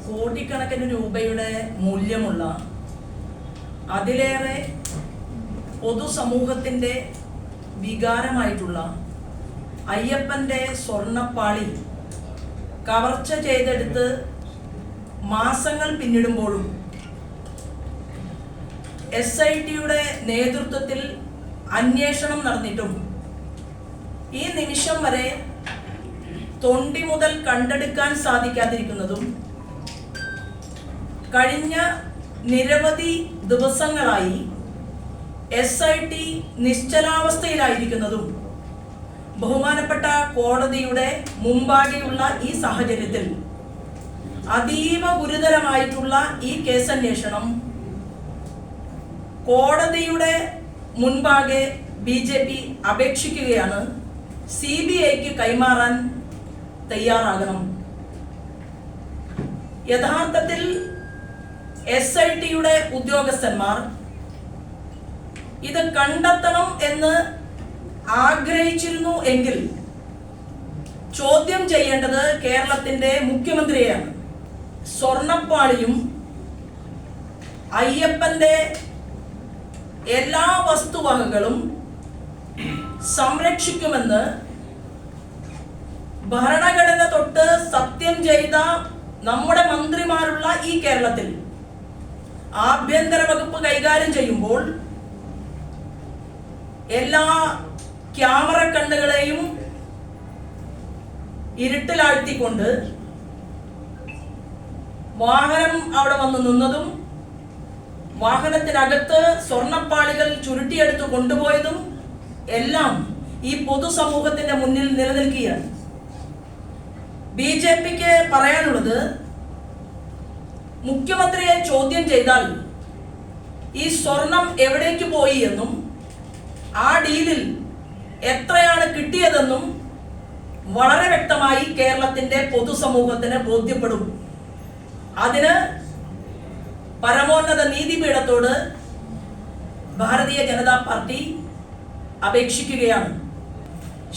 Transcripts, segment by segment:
കോടിക്കണക്കിന് രൂപയുടെ മൂല്യമുള്ള അതിലേറെ പൊതുസമൂഹത്തിൻ്റെ വികാരമായിട്ടുള്ള അയ്യപ്പൻ്റെ സ്വർണ്ണപ്പാളി കവർച്ച ചെയ്തെടുത്ത് മാസങ്ങൾ പിന്നിടുമ്പോഴും SITയുടെ നേതൃത്വത്തിൽ അന്വേഷണം നടന്നിട്ടും ഈ നിമിഷം വരെ തൊണ്ടി മുതൽ കണ്ടെടുക്കാൻ സാധിക്കാതിരിക്കുന്നതും കഴിഞ്ഞ നിരവധി ദിവസങ്ങളായി SIT നിശ്ചലാവസ്ഥയിലായിരിക്കുന്നതും ബഹുമാനപ്പെട്ട കോടതിയുടെ മുമ്പാകെയുള്ള ഈ സാഹചര്യത്തിൽ അതീവ ഗുരുതരമായിട്ടുള്ള ഈ കേസന്വേഷണം കോടതിയുടെ മുൻപാകെ BJP അപേക്ഷിക്കുകയാണ് CBIക്ക് കൈമാറാൻ തയ്യാറാകണം. യഥാർത്ഥത്തിൽ SITയുടെ ഉദ്യോഗസ്ഥന്മാർ ഇത് കണ്ടെത്തണം എന്ന് ആഗ്രഹിച്ചിരുന്നു എങ്കിൽ ചോദ്യം ചെയ്യേണ്ടത് കേരളത്തിന്റെ മുഖ്യമന്ത്രിയെയാണ്. സ്വർണ്ണപ്പാളിയും അയ്യപ്പന്റെ എല്ലാ വസ്തുവകകളും സംരക്ഷിക്കുമെന്ന് ഭരണഘടന തൊട്ട് സത്യം ചെയ്ത നമ്മുടെ മന്ത്രിമാരുള്ള ഈ കേരളത്തിൽ ആഭ്യന്തര വകുപ്പ് കൈകാര്യം ചെയ്യുമ്പോൾ എല്ലാ ക്യാമറ കണ്ണുകളെയും ഇരുട്ടിലാഴ്ത്തിക്കൊണ്ട് വാഹനം അവിടെ വന്ന് നിന്നതും വാഹനത്തിനകത്ത് സ്വർണ്ണപ്പാളികൾ ചുരുട്ടിയെടുത്ത് കൊണ്ടുപോയതും എല്ലാം ഈ പൊതുസമൂഹത്തിന്റെ മുന്നിൽ നിലനിൽക്കുകയാണ്. BJPക്ക് പറയാനുള്ളത്, മുഖ്യമന്ത്രിയെ ചോദ്യം ചെയ്താൽ ഈ സ്വർണം എവിടേക്ക് പോയി എന്നും ആ ഡീലിൽ എത്രയാണ് കിട്ടിയതെന്നും വളരെ വ്യക്തമായി കേരളത്തിന്റെ പൊതുസമൂഹത്തിന് ബോധ്യപ്പെടും. അതിന് പരമോന്നത നീതിപീഠത്തോട് ഭാരതീയ ജനതാ പാർട്ടി അപേക്ഷിക്കുകയാണ്.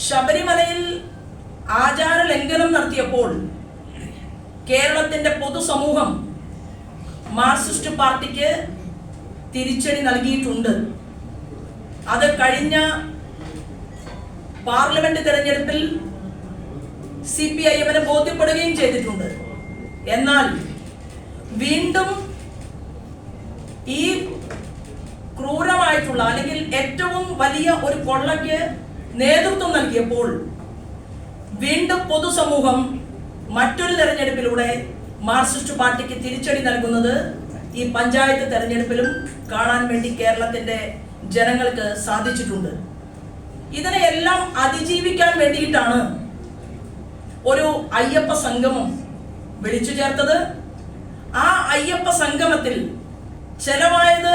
ശബരിമലയിൽ ആചാര ലംഘനം നടത്തിയപ്പോൾ കേരളത്തിന്റെ പൊതുസമൂഹം മാർക്സിസ്റ്റ് പാർട്ടിക്ക് തിരിച്ചടി നൽകിയിട്ടുണ്ട്. അത് കഴിഞ്ഞ പാർലമെന്റ് തെരഞ്ഞെടുപ്പിൽ CPIM ബോധ്യപ്പെടുകയും ചെയ്തിട്ടുണ്ട്. എന്നാൽ വീണ്ടും ഈ ക്രൂരമായിട്ടുള്ള അല്ലെങ്കിൽ ഏറ്റവും വലിയ ഒരു കൊള്ളയ്ക്ക് നേതൃത്വം നൽകിയപ്പോൾ വീണ്ടും പൊതുസമൂഹം മറ്റൊരു തെരഞ്ഞെടുപ്പിലൂടെ മാർക്സിസ്റ്റ് പാർട്ടിക്ക് തിരിച്ചടി നൽകുന്നത് ഈ പഞ്ചായത്ത് തെരഞ്ഞെടുപ്പിലും കാണാൻ വേണ്ടി കേരളത്തിന്റെ ജനങ്ങൾക്ക് സാധിച്ചിട്ടുണ്ട്. ഇതിനെയെല്ലാം അതിജീവിക്കാൻ വേണ്ടിയിട്ടാണ് ഒരു അയ്യപ്പ സംഗമം വിളിച്ചു ചേർത്തത്. ആ അയ്യപ്പ സംഗമത്തിൽ ചെലവായത്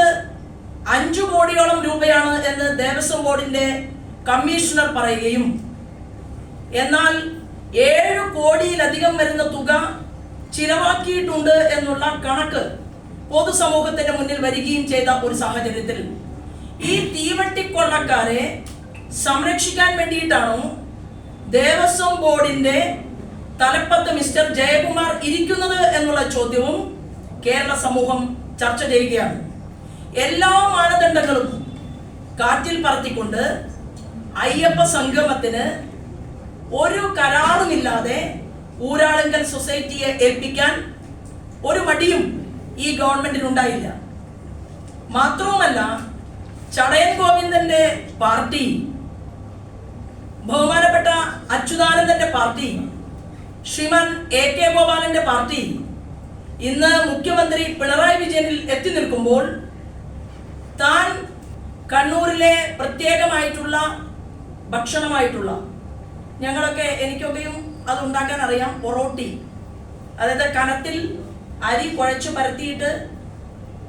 5 കോടിയോളം രൂപയാണ് എന്ന് ദേവസ്വം ബോർഡിന്റെ കമ്മീഷണർ പറയുകയും എന്നാൽ 7 കോടിയിലധികം വരുന്ന തുക ചിലവാക്കിയിട്ടുണ്ട് എന്നുള്ള കണക്ക് പൊതുസമൂഹത്തിന്റെ മുന്നിൽ വരികയും ചെയ്ത ഒരു സാഹചര്യത്തിൽ ഈ തീവട്ടിക്കൊള്ളക്കാരെ സംരക്ഷിക്കാൻ വേണ്ടിയിട്ടാണോ ദേവസ്വം ബോർഡിന്റെ തലപ്പത്ത് മിസ്റ്റർ ജയകുമാർ ഇരിക്കുന്നത് എന്നുള്ള ചോദ്യവും കേരള സമൂഹം ചർച്ച ചെയ്യുകയാണ്. എല്ലാ മാനദണ്ഡങ്ങളും കാറ്റിൽ പറത്തിക്കൊണ്ട് അയ്യപ്പ സംഗമത്തിന് ഒരു കരാറുമില്ലാതെ ഊരാളുങ്കൽ സൊസൈറ്റിയെ ഏൽപ്പിക്കാൻ ഒരു മടിയും ഈ ഗവൺമെന്റിനുണ്ടായില്ല. മാത്രവുമല്ല, ചടയൻ ഗോവിന്ദന്റെ പാർട്ടി, ബഹുമാനപ്പെട്ട അച്യുതാനന്ദന്റെ പാർട്ടി, ശ്രീമാൻ AK ഗോപാലന്റെ പാർട്ടി ഇന്ന് മുഖ്യമന്ത്രി പിണറായി വിജയനിൽ എത്തി നിൽക്കുമ്പോൾ താൻ കണ്ണൂരിലെ പ്രത്യേകമായിട്ടുള്ള ഭക്ഷണമായിട്ടുള്ള എനിക്കൊക്കെയും അത് ഉണ്ടാക്കാൻ അറിയാം, പൊറോട്ടി, അതായത് കനത്തിൽ അരി കുഴച്ച് പരത്തിയിട്ട്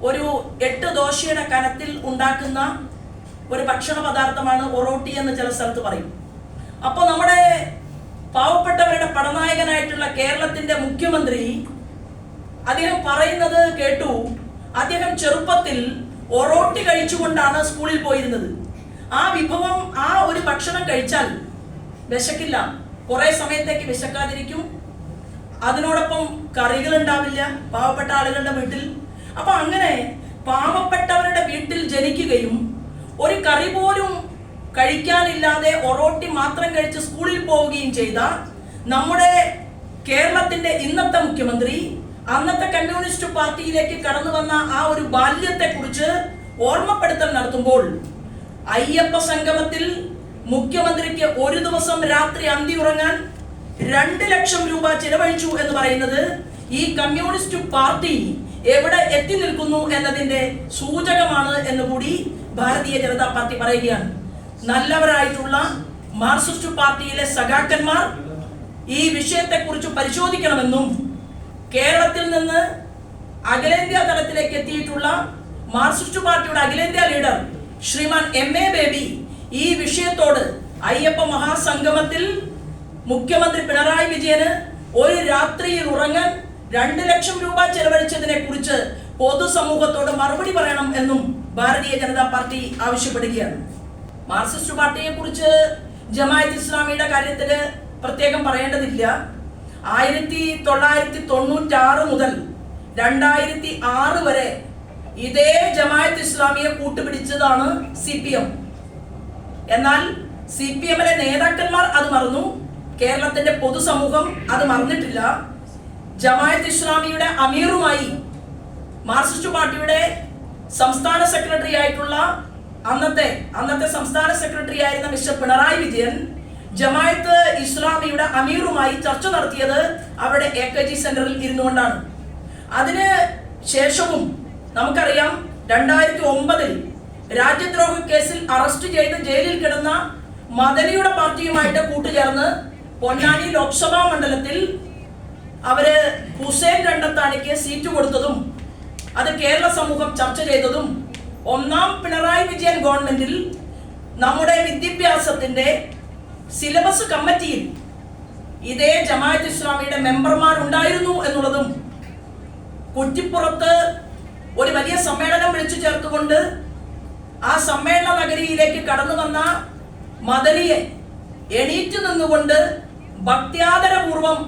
ഒരു 8 ദോശയുടെ കനത്തിൽ ഉണ്ടാക്കുന്ന ഒരു ഭക്ഷണ പദാർത്ഥമാണ് ഒറോട്ടി എന്ന് ചില സ്ഥലത്ത് പറയും. അപ്പോൾ നമ്മുടെ പാവപ്പെട്ടവരുടെ പടനായകനായിട്ടുള്ള കേരളത്തിന്റെ മുഖ്യമന്ത്രി അദ്ദേഹം പറയുന്നത് കേട്ടു. അദ്ദേഹം ചെറുപ്പത്തിൽ ഒറോട്ടി കഴിച്ചുകൊണ്ടാണ് സ്കൂളിൽ പോയിരുന്നത്. ആ വിഭവം, ആ ഒരു ഭക്ഷണം കഴിച്ചാൽ വിശക്കില്ല, കുറെ സമയത്തേക്ക് വിശക്കാതിരിക്കും. അതിനോടൊപ്പം കറികൾ ഉണ്ടാവില്ല പാവപ്പെട്ട ആളുകളുടെ വീട്ടിൽ. അപ്പൊ അങ്ങനെ പാവപ്പെട്ടവരുടെ വീട്ടിൽ ജനിക്കുകയും ഒരു കറി പോലും കഴിക്കാനില്ലാതെ ഒറോട്ടി മാത്രം കഴിച്ച് സ്കൂളിൽ പോവുകയും ചെയ്ത നമ്മുടെ കേരളത്തിന്റെ ഇന്നത്തെ മുഖ്യമന്ത്രി അന്നത്തെ കമ്മ്യൂണിസ്റ്റ് പാർട്ടിയിലേക്ക് കടന്നു വന്ന ആ ഒരു ബാല്യത്തെ കുറിച്ച് ഓർമ്മപ്പെടുത്തൽ നടത്തുമ്പോൾ അയ്യപ്പ സംഗമത്തിൽ മുഖ്യമന്ത്രിക്ക് ഒരു ദിവസം രാത്രി അന്തി ഉറങ്ങാൻ 2 ലക്ഷം രൂപ ചെലവഴിച്ചു എന്ന് പറയുന്നത് ഈ കമ്മ്യൂണിസ്റ്റ് പാർട്ടി എവിടെ എത്തി നിൽക്കുന്നു എന്നതിന്റെ സൂചകമാണ് എന്നുകൂടി ഭാരതീയ ജനതാ പാർട്ടി പറയുകയാണ്. നല്ലവരായിട്ടുള്ള മാർക്സിസ്റ്റ് പാർട്ടിയിലെ സഖാക്കന്മാർ ഈ വിഷയത്തെ കുറിച്ച് പരിശോധിക്കണമെന്നും കേരളത്തിൽ നിന്ന് അഖിലേന്ത്യാ തലത്തിലേക്ക് എത്തിയിട്ടുള്ള മാർക്സിസ്റ്റ് പാർട്ടിയുടെ അഖിലേന്ത്യാ ലീഡർ ശ്രീമാൻ MA ബേബി ഈ വിഷയത്തോട് അയ്യപ്പ മഹാസംഗമത്തിൽ മുഖ്യമന്ത്രി പിണറായി വിജയന് ഒരു രാത്രിയിൽ ഉറങ്ങാൻ 2 ലക്ഷം രൂപ ചെലവഴിച്ചതിനെ കുറിച്ച് പൊതുസമൂഹത്തോട് മറുപടി പറയണം എന്നും ഭാരതീയ ജനതാ പാർട്ടി ആവശ്യപ്പെടുകയാണ്. മാർക്സിസ്റ്റ് പാർട്ടിയെ കുറിച്ച് ജമാഅത്ത് ഇസ്ലാമിയുടെ കാര്യത്തിൽ പ്രത്യേകം പറയേണ്ടതില്ല. 1996 മുതൽ 2006 വരെ ഇതേ ജമാഅത്ത് ഇസ്ലാമിയെ കൂട്ടുപിടിച്ചതാണ് CPM. എന്നാൽ CPMലെ നേതാക്കന്മാർ അത് മറന്നു, കേരളത്തിന്റെ പൊതുസമൂഹം അത് മറന്നിട്ടില്ല. ജമാഅത്ത് ഇസ്ലാമിയുടെ അമീറുമായി മാർക്സിസ്റ്റ് പാർട്ടിയുടെ സംസ്ഥാന സെക്രട്ടറി ആയിട്ടുള്ള അന്നത്തെ സംസ്ഥാന സെക്രട്ടറി ആയിരുന്ന മിസ്റ്റർ പിണറായി വിജയൻ ജമാഅത്ത് ഇസ്ലാമിയുടെ അമീറുമായി ചർച്ച നടത്തിയത് അവരുടെ AKG സെന്ററിൽ ഇരുന്നുകൊണ്ടാണ്. അതിന് ശേഷവും നമുക്കറിയാം 2009 രാജ്യദ്രോഹ കേസിൽ അറസ്റ്റ് ചെയ്ത് ജയിലിൽ കിടന്ന മദനിയുടെ പാർട്ടിയുമായിട്ട് കൂട്ടുചേർന്ന് പൊന്നാനി ലോക്സഭാ മണ്ഡലത്തിൽ അവര് ഹുസൈൻ രണ്ടത്താണിക്ക് സീറ്റ് കൊടുത്തതും അത് കേരള സമൂഹം ചർച്ച ചെയ്തതും ഒന്നാം പിണറായി വിജയൻ ഗവൺമെന്റിൽ നമ്മുടെ വിദ്യാഭ്യാസത്തിന്റെ സിലബസ് കമ്മിറ്റിയിൽ ഇതേ ജമാഅത്ത് ഇസ്ലാമിയുടെ മെമ്പർമാരുണ്ടായിരുന്നു എന്നുള്ളതും കുറ്റിപ്പുറത്ത് ഒരു വലിയ സമ്മേളനം വിളിച്ചു ചേർത്തുകൊണ്ട് ആ സമ്മേളന നഗരിയിലേക്ക് കടന്നു വന്ന മദനിയെ എണീറ്റ് നിന്നുകൊണ്ട് ഭക്ത്യാദരപൂർവം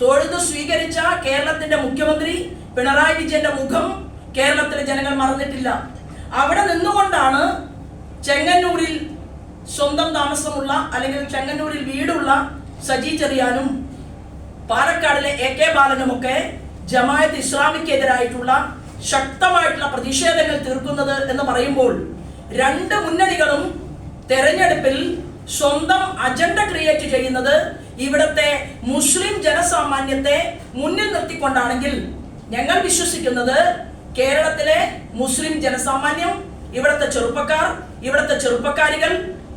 തൊഴുത് സ്വീകരിച്ച കേരളത്തിന്റെ മുഖ്യമന്ത്രി പിണറായി വിജയന്റെ മുഖം കേരളത്തിലെ ജനങ്ങൾ മറന്നിട്ടില്ല. അവിടെ നിന്നുകൊണ്ടാണ് ചെങ്ങന്നൂരിൽ സ്വന്തം താമസമുള്ള അല്ലെങ്കിൽ ചെങ്ങന്നൂരിൽ വീടുള്ള സജി ചെറിയാനും പാലക്കാടിലെ AK ബാലനുമൊക്കെ ജമാഅത്ത് ഇസ്ലാമിക്കെതിരായിട്ടുള്ള ശക്തമായിട്ടുള്ള പ്രതിഷേധങ്ങൾ തീർക്കുന്നത് എന്ന് പറയുമ്പോൾ രണ്ട് മുന്നണികളും തെരഞ്ഞെടുപ്പിൽ സ്വന്തം അജണ്ട ക്രിയേറ്റ് ചെയ്യുന്നത് ഇവിടത്തെ മുസ്ലിം ജനസാമാന്യത്തെ മുന്നിൽ നിർത്തിക്കൊണ്ടാണെങ്കിൽ ഞങ്ങൾ വിശ്വസിക്കുന്നത് കേരളത്തിലെ മുസ്ലിം ജനസാമാന്യം, ഇവിടത്തെ ചെറുപ്പക്കാർ, ഇവിടത്തെ ചെറുപ്പക്കാരികൾ,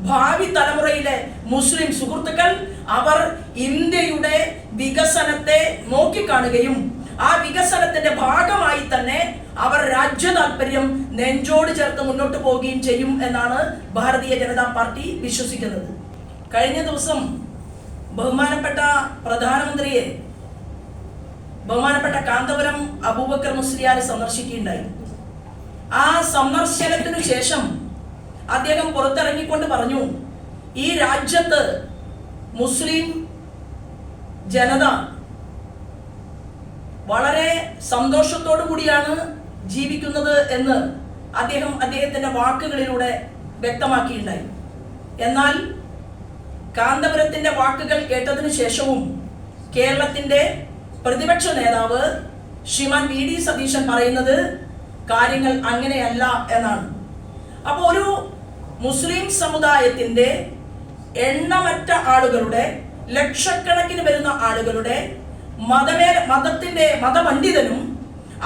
ഭാവി തലമുറയിലെ മുസ്ലിം സുഹൃത്തുക്കൾ അവർ ഇന്ത്യയുടെ വികസനത്തെ നോക്കിക്കാണുകയും ആ വികസനത്തിന്റെ ഭാഗമായി തന്നെ അവർ രാജ്യ താല്പര്യം നെഞ്ചോട് ചേർത്ത് മുന്നോട്ട് പോവുകയും ചെയ്യും എന്നാണ് ഭാരതീയ ജനതാ പാർട്ടി വിശ്വസിക്കുന്നത്. കഴിഞ്ഞ ദിവസം ബഹുമാനപ്പെട്ട പ്രധാനമന്ത്രിയെ ബഹുമാനപ്പെട്ട കാന്തപുരം അബൂബക്കർ മുസ്ലിയാർ സന്ദർശിക്കുകയുണ്ടായി. ആ സന്ദർശനത്തിനു ശേഷം അദ്ദേഹം പുറത്തിറങ്ങിക്കൊണ്ട് പറഞ്ഞു, ഈ രാജ്യത്ത് മുസ്ലിം ജനത വളരെ സന്തോഷത്തോടു കൂടിയാണ് ജീവിക്കുന്നത് എന്ന് അദ്ദേഹത്തിന്റെ വാക്കുകളിലൂടെ വ്യക്തമാക്കിയിട്ടുണ്ടായി. എന്നാൽ കാന്തപുരത്തിന്റെ വാക്കുകൾ കേട്ടതിനു ശേഷവും കേരളത്തിന്റെ പ്രതിപക്ഷ നേതാവ് ശ്രീമാൻ VD സതീശൻ പറയുന്നത് കാര്യങ്ങൾ അങ്ങനെയല്ല എന്നാണ്. അപ്പോൾ ഒരു മുസ്ലിം സമുദായത്തിന്റെ എണ്ണമറ്റ ആളുകളുടെ, ലക്ഷക്കണക്കിന് വരുന്ന ആളുകളുടെ മതപണ്ഡിതനും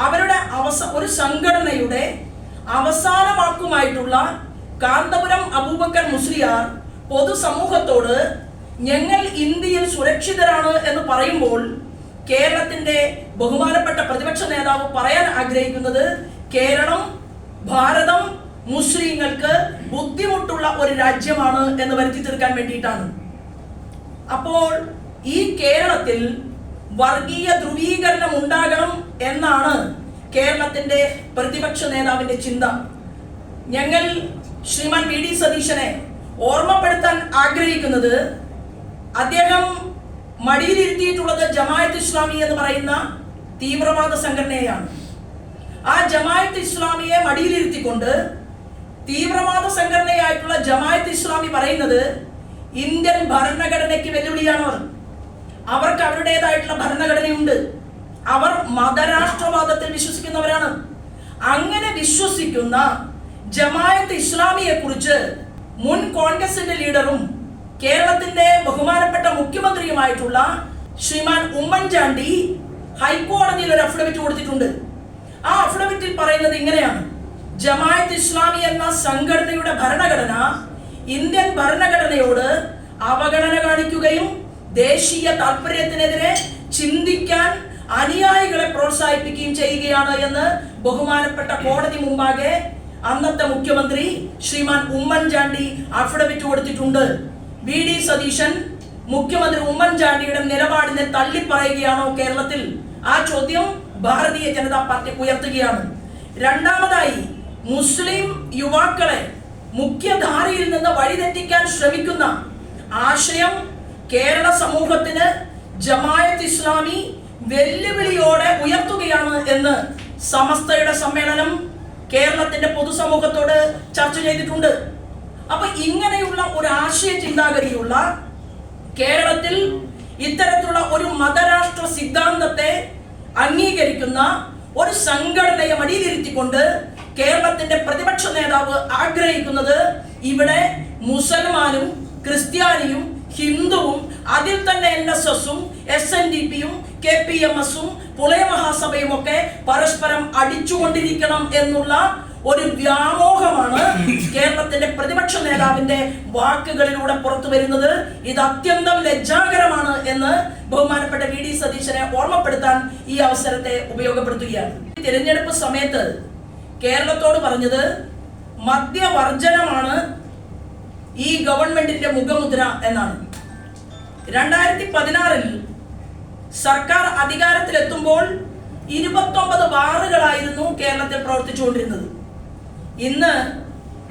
അവരുടെ ഒരു സംഘടനയുടെ അവസാന വാക്കുമായിട്ടുള്ള കാന്തപുരം അബൂബക്കർ മുസ്ലിയാർ പൊതുസമൂഹത്തോട് ഞങ്ങൾ ഇന്ത്യയിൽ സുരക്ഷിതരാണ് എന്ന് പറയുമ്പോൾ കേരളത്തിന്റെ ബഹുമാനപ്പെട്ട പ്രതിപക്ഷ നേതാവ് പറയാൻ ആഗ്രഹിക്കുന്നത് കേരളം, ഭാരതം മുസ്ലിങ്ങൾക്ക് ബുദ്ധിമുട്ടുള്ള ഒരു രാജ്യമാണ് എന്ന് വരുത്തി തീർക്കാൻ വേണ്ടിയിട്ടാണ്. അപ്പോൾ ഈ കേരളത്തിൽ വർഗീയ ധ്രുവീകരണം ഉണ്ടാകണം എന്നാണ് കേരളത്തിന്റെ പ്രതിപക്ഷ നേതാവിന്റെ ചിന്ത. ഞങ്ങൾ ശ്രീമാൻ VD സതീശനെ ഓർമ്മപ്പെടുത്താൻ ആഗ്രഹിക്കുന്നത് അദ്ദേഹം മടിയിലിരുത്തിയിട്ടുള്ളത് ജമാഅത്ത് ഇസ്ലാമി എന്ന് പറയുന്ന തീവ്രവാദ സംഘടനയാണ്. ആ ജമാഅത്ത് ഇസ്ലാമിയെ മടിയിലിരുത്തിക്കൊണ്ട് തീവ്രവാദ സംഘടനയായിട്ടുള്ള ജമാഅത്ത് ഇസ്ലാമി പറയുന്നത് ഇന്ത്യൻ ഭരണഘടനയ്ക്ക് വെല്ലുവിളിയാണ്. അവർക്ക് അവരുടേതായിട്ടുള്ള ഭരണഘടനയുണ്ട്. അവർ മതരാഷ്ട്രവാദത്തിൽ വിശ്വസിക്കുന്നവരാണ്. അങ്ങനെ വിശ്വസിക്കുന്ന ജമാഅത്ത് ഇസ്ലാമിയെ കുറിച്ച് മുൻ കോൺഗ്രസിന്റെ ലീഡറും കേരളത്തിന്റെ ബഹുമാനപ്പെട്ട മുഖ്യമന്ത്രിയുമായിട്ടുള്ള ശ്രീമാൻ ഉമ്മൻചാണ്ടി ഹൈക്കോടതിയിൽ ഒരു അഫിഡവിറ്റ് കൊടുത്തിട്ടുണ്ട്. ആ അഫിഡവിറ്റിൽ പറയുന്നത് ഇങ്ങനെയാണ്: ജമാഅത്ത് ഇസ്ലാമി എന്ന സംഘടനയുടെ ഭരണഘടന ഇന്ത്യൻ ഭരണഘടനയോട് അവഗണന കാണിക്കുകയും ദേശീയ താല്പര്യത്തിനെതിരെ ചിന്തിക്കാൻ അനുയായികളെ പ്രോത്സാഹിപ്പിക്കുകയും ചെയ്യുകയാണ് എന്ന് ബഹുമാനപ്പെട്ട കോടതി മുമ്പാകെ അന്നത്തെ മുഖ്യമന്ത്രി ശ്രീമാൻ ഉമ്മൻചാണ്ടി അഫിഡവിറ്റ് കൊടുത്തിട്ടുണ്ട്. വി.ഡി. സതീശൻ മുഖ്യമന്ത്രി ഉമ്മൻചാണ്ടിയുടെ നിലപാടിനെ തള്ളിപ്പറയുകയാണോ കേരളത്തിൽ? ആ ചോദ്യം ഭാരതീയ ജനതാ പാർട്ടി ഉയർത്തുകയാണ്. രണ്ടാമതായി, മുസ്ലിം യുവാക്കളെ മുഖ്യധാരയിൽ നിന്ന് വഴിതെറ്റിക്കാൻ ശ്രമിക്കുന്ന ആശയം കേരള സമൂഹത്തിന് ജമാഅത്ത് ഇസ്ലാമി വെല്ലുവിളിയോടെ ഉയർത്തുകയാണ് എന്ന് സമസ്തയുടെ സമ്മേളനം കേരളത്തിന്റെ പൊതുസമൂഹത്തോട് ചർച്ച ചെയ്തിട്ടുണ്ട്. അപ്പൊ ഇങ്ങനെയുള്ള ഒരു ആശയ ചിന്താഗതിയുള്ള കേരളത്തിൽ ഇത്തരത്തിലുള്ള ഒരു മതരാഷ്ട്ര സിദ്ധാന്തത്തെ അംഗീകരിക്കുന്ന ഒരു സംഘടനയെ മടിയിലിരുത്തിക്കൊണ്ട് കേരളത്തിന്റെ പ്രതിപക്ഷ നേതാവ് ആഗ്രഹിക്കുന്നത് ഇവിടെ മുസൽമാനും ക്രിസ്ത്യാനിയും ഹിന്ദുവും അതിൽ തന്നെ NSSും SNDPയും KPMSും പുലയ മഹാസഭയും ഒക്കെ പരസ്പരം അടിച്ചുകൊണ്ടിരിക്കണം എന്നുള്ള ഒരു വ്യാമോഹമാണ് കേരളത്തിന്റെ പ്രതിപക്ഷ നേതാവിന്റെ വാക്കുകളിലൂടെ പുറത്തു വരുന്നത്. ഇത് അത്യന്തം ലജ്ജാകരമാണ് എന്ന് ബഹുമാനപ്പെട്ട വി.ഡി. സതീശനെ ഓർമ്മപ്പെടുത്താൻ ഈ അവസരത്തെ ഉപയോഗപ്പെടുത്തുകയാണ്. തിരഞ്ഞെടുപ്പ് സമയത്ത് കേരളത്തോട് പറഞ്ഞത് മദ്യവർജനമാണ് ഈ ഗവൺമെന്റിന്റെ മുഖമുദ്ര എന്നാണ്. 2016 സർക്കാർ അധികാരത്തിലെത്തുമ്പോൾ 29 ബാറുകളായിരുന്നു കേരളത്തിൽ പ്രവർത്തിച്ചുകൊണ്ടിരുന്നത്. ഇന്ന്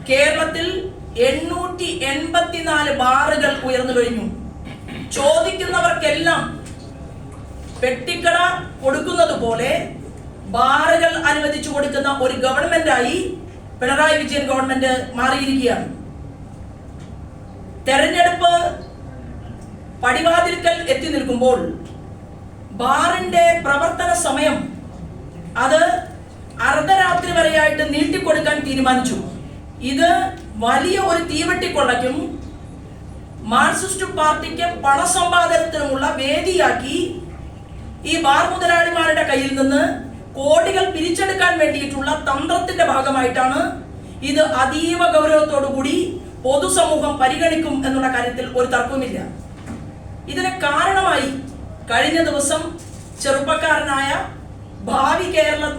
കേരളത്തിൽ 884 ബാറുകൾ ഉയർന്നു കഴിഞ്ഞു. ചോദിക്കുന്നവർക്കെല്ലാം പെട്ടിക്കട കൊടുക്കുന്നത് പോലെ ബാറുകൾ അനുവദിച്ചു കൊടുക്കുന്ന ഒരു ഗവൺമെന്റായി പിണറായി വിജയൻ ഗവൺമെന്റ് മാറിയിരിക്കുകയാണ്. തെരഞ്ഞെടുപ്പ് പടിവാതിൽക്കൽ എത്തി നിൽക്കുമ്പോൾ ബാറിന്റെ പ്രവർത്തന സമയം അത് അർദ്ധരാത്രി വരെയായിട്ട് നീട്ടിക്കൊടുക്കാൻ തീരുമാനിച്ചു. ഇത് വലിയ ഒരു തീവെട്ടിക്കൊള്ളയ്ക്കും മാർക്സിസ്റ്റ് പാർട്ടിക്ക് പണസമ്പാദനത്തിനുമുള്ള വേദിയാക്കി ഈ ബാർ മുതലാളിമാരുടെ കയ്യിൽ നിന്ന് കോടികൾ പിരിച്ചെടുക്കാൻ വേണ്ടിയിട്ടുള്ള തന്ത്രത്തിന്റെ ഭാഗമായിട്ടാണ് ഇത് അതീവ ഗൗരവത്തോടു കൂടി പൊതുസമൂഹം പരിഗണിക്കും എന്നുള്ള കാര്യത്തിൽ ഒരു തർക്കവുമില്ല. ഇതിന് കാരണമായി കഴിഞ്ഞ ദിവസം ചെറുപ്പക്കാരനായ ഭാവി കേരളം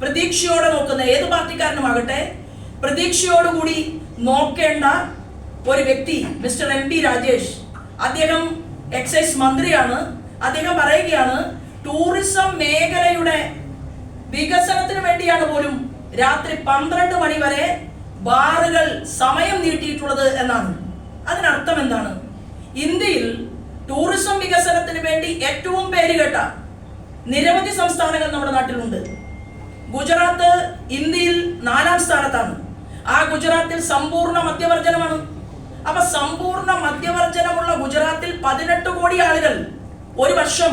പ്രതീക്ഷയോടെ നോക്കുന്ന ഏത് പാർട്ടിക്കാരനുമാകട്ടെ പ്രതീക്ഷയോടുകൂടി നോക്കേണ്ട ഒരു വ്യക്തി മിസ്റ്റർ MP രാജേഷ്, അദ്ദേഹം എക്സൈസ് മന്ത്രിയാണ്. അദ്ദേഹം പറയുകയാണ് ടൂറിസം മേഖലയുടെ വികസനത്തിന് വേണ്ടിയാണ് പോലും രാത്രി 12 മണി വരെ ബാറുകൾ സമയം നീട്ടിയിട്ടുള്ളത് എന്നാണ്. അതിനർത്ഥം എന്താണ്? ഇന്ത്യയിൽ ടൂറിസം വികസനത്തിന് വേണ്ടി ഏറ്റവും പേരുകേട്ട നിരവധി സംസ്ഥാനങ്ങൾ നമ്മുടെ നാട്ടിലുണ്ട്. ഗുജറാത്ത് ഇന്ത്യയിൽ 4ാം സ്ഥാനത്താണ്. ആ ഗുജറാത്തിൽ സമ്പൂർണ്ണ മദ്യവർജനമാണ്. അപ്പൊ സമ്പൂർണ്ണ മദ്യവർജനമുള്ള ഗുജറാത്തിൽ 18 കോടി ആളുകൾ ഒരു വർഷം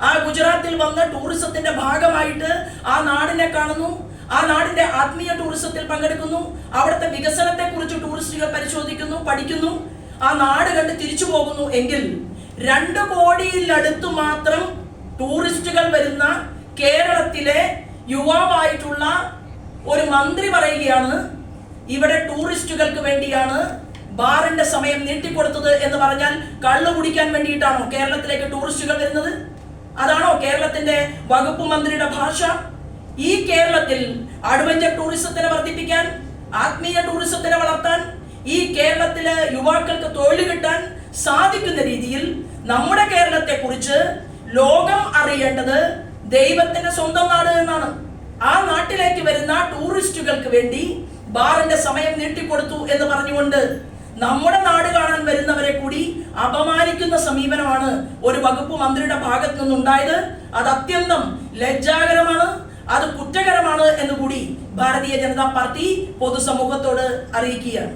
ആ ഗുജറാത്തിൽ വന്ന് ടൂറിസത്തിന്റെ ഭാഗമായിട്ട് ആ നാടിനെ കാണുന്നു, ആ നാടിന്റെ ആത്മീയ ടൂറിസത്തിൽ പങ്കെടുക്കുന്നു, അവിടുത്തെ വികസനത്തെ കുറിച്ച് ടൂറിസ്റ്റുകൾ പരിശോധിക്കുന്നു, പഠിക്കുന്നു, ആ നാട് കണ്ട് തിരിച്ചു പോകുന്നു. എങ്കിൽ 2 കോടിയിലടുത്ത് മാത്രം ടൂറിസ്റ്റുകൾ വരുന്ന കേരളത്തിലെ യുവാവായിട്ടുള്ള ഒരു മന്ത്രി പറയുകയാണ് ഇവിടെ ടൂറിസ്റ്റുകൾക്ക് വേണ്ടിയാണ് ബാറിന്റെ സമയം നീട്ടിക്കൊടുത്തത് എന്ന് പറഞ്ഞാൽ കള്ളു കുടിക്കാൻ വേണ്ടിയിട്ടാണോ കേരളത്തിലേക്ക് ടൂറിസ്റ്റുകൾ വരുന്നത്? അതാണോ കേരളത്തിന്റെ വകുപ്പ് മന്ത്രിയുടെ ഭാഷ? ഈ കേരളത്തിൽ അഡ്വഞ്ചർ ടൂറിസത്തിനെ വർദ്ധിപ്പിക്കാൻ, ആത്മീയ ടൂറിസത്തിനെ വളർത്താൻ, ഈ കേരളത്തിലെ യുവാക്കൾക്ക് തൊഴിൽ കിട്ടാൻ സാധിക്കുന്ന രീതിയിൽ നമ്മുടെ കേരളത്തെ കുറിച്ച് ലോകം അറിയേണ്ടത് ദൈവത്തിന്റെ സ്വന്തം നാട് എന്നാണ്. ആ നാട്ടിലേക്ക് വരുന്ന ടൂറിസ്റ്റുകൾക്ക് വേണ്ടി ബാറിന്റെ സമയം നീട്ടിക്കൊടുത്തു എന്ന് പറഞ്ഞുകൊണ്ട് നമ്മുടെ നാട് കാണാൻ വരുന്നവരെ കൂടി അപമാനിക്കുന്ന സമീപനമാണ് ഒരു വകുപ്പ് മന്ത്രിയുടെ ഭാഗത്തു നിന്നുണ്ടായത്. അത് അത്യന്തം ലജ്ജാകരമാണ്, അത് കുറ്റകരമാണ് എന്നുകൂടി ഭാരതീയ ജനതാ പാർട്ടി പൊതുസമൂഹത്തോട് അറിയിക്കുകയാണ്.